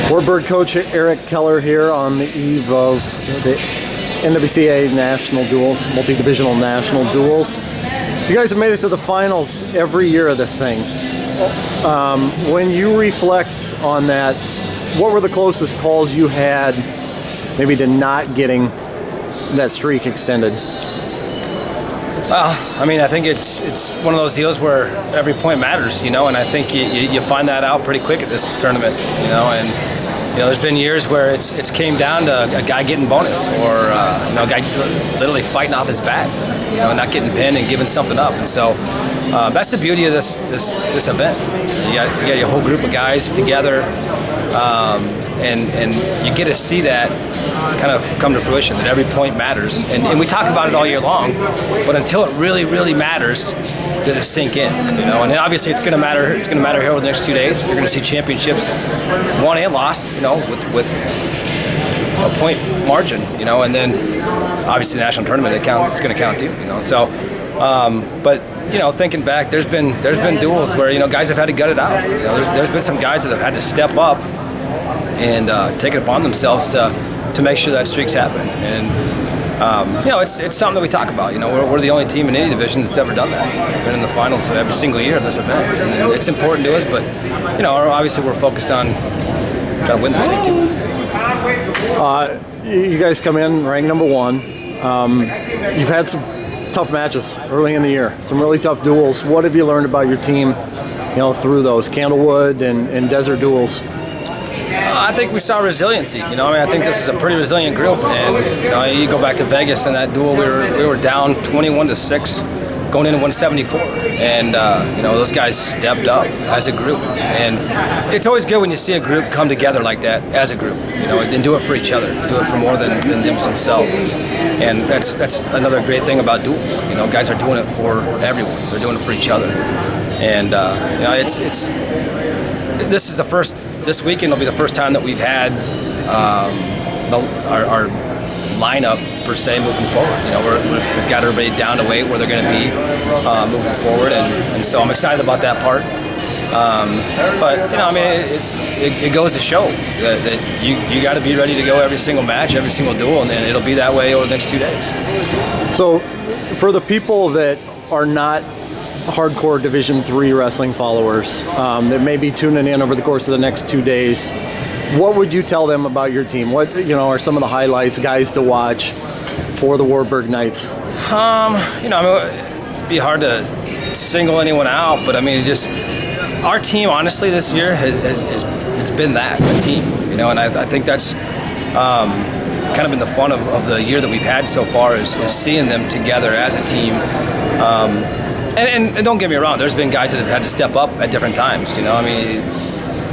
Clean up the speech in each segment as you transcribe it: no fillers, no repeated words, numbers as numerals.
Wartburg coach Eric Keller here on the eve of the NWCA National Duels, multi-divisional national duels. You guys have made it to the finals every year of this thing. When you reflect on that, what were the closest calls you had maybe to not getting that streak extended? Well, I mean, I think it's one of those deals where every point matters, you know, and I think you find that out pretty quick at this tournament, you know, and there's been years where it's came down to a guy getting bonus or a guy literally fighting off his back, not getting pinned and giving something up, and so that's the beauty of this event. You got your whole group of guys together, and you get to see that kind of come to fruition, that every point matters. And we talk about it all year long, but until it really, really matters, does it sink in, And then obviously it's going to matter. It's going to matter here over the next 2 days. You're going to see championships won and lost, with a point margin, and then obviously the national tournament it's going to count too, So, but thinking back, there's been duels where guys have had to gut it out. There's been some guys that have had to step up and take it upon themselves to make sure that streak's happening. And it's something that we talk about. We're the only team in any division that's ever done that. We've been in the finals every single year of this event, and it's important to us. But obviously we're focused on trying to win the thing too. You guys come in ranked number 1. You've had some tough matches early in the year, some really tough duels. What have you learned about your team, through those Candlewood and Desert duels? I think we saw resiliency. I think this is a pretty resilient group. And you go back to Vegas in that duel, we were down 21-6, going into 174, and those guys stepped up as a group. And it's always good when you see a group come together like that as a group, and do it for each other, do it for more than themselves. And that's another great thing about duels. Guys are doing it for everyone. They're doing it for each other. And this weekend will be the first time that we've had our lineup per se moving forward. We've got everybody down to weight where they're going to be moving forward, and so I'm excited about that part. But it goes to show that you got to be ready to go every single match, every single duel, and it'll be that way over the next 2 days. So, for the people that are not hardcore Division III wrestling followers that may be tuning in over the course of the next 2 days, what would you tell them about your team? What are some of the highlights, guys to watch for the Wartburg Knights? It'd be hard to single anyone out, but just our team, honestly, this year it's been a team, and I think that's kind of been the fun of the year that we've had so far is seeing them together as a team. And don't get me wrong, there's been guys that have had to step up at different times.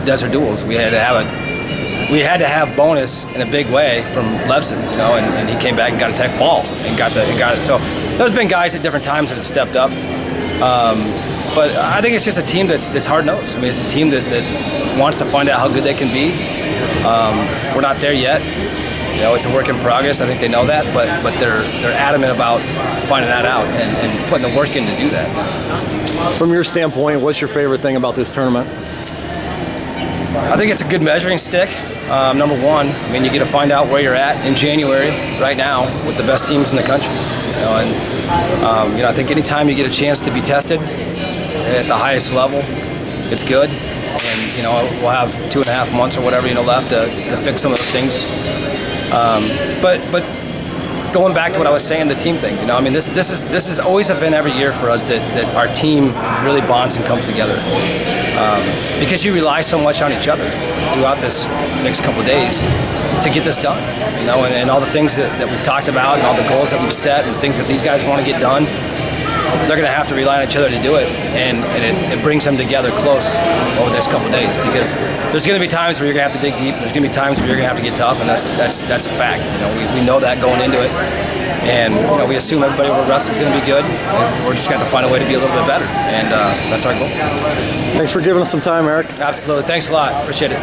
Desert duels, we had to have bonus in a big way from Levson, and he came back and got a tech fall and got it. So there's been guys at different times that have stepped up. But I think it's just a team that's hard-nosed. It's a team that wants to find out how good they can be. We're not there yet. It's a work in progress. I think they know that, but they're adamant about finding that out and putting the work in to do that. From your standpoint, what's your favorite thing about this tournament? I think it's a good measuring stick. Number one, you get to find out where you're at in January right now with the best teams in the country. I think anytime you get a chance to be tested at the highest level, it's good. And we'll have 2.5 months or whatever left to fix some of those things. But going back to what I was saying, the team thing, this is always an event every year for us that our team really bonds and comes together. Because you rely so much on each other throughout this next couple of days to get this done, and all the things that we've talked about and all the goals that we've set and things that these guys want to get done, they're going to have to rely on each other to do it, and it brings them together close over the next couple of days, because there's going to be times where you're going to have to dig deep, and there's going to be times where you're going to have to get tough, and that's a fact. We know that going into it, and we assume everybody who wrestles is going to be good, and we're just going to have to find a way to be a little bit better, and that's our goal. Thanks for giving us some time, Eric. Absolutely. Thanks a lot. Appreciate it.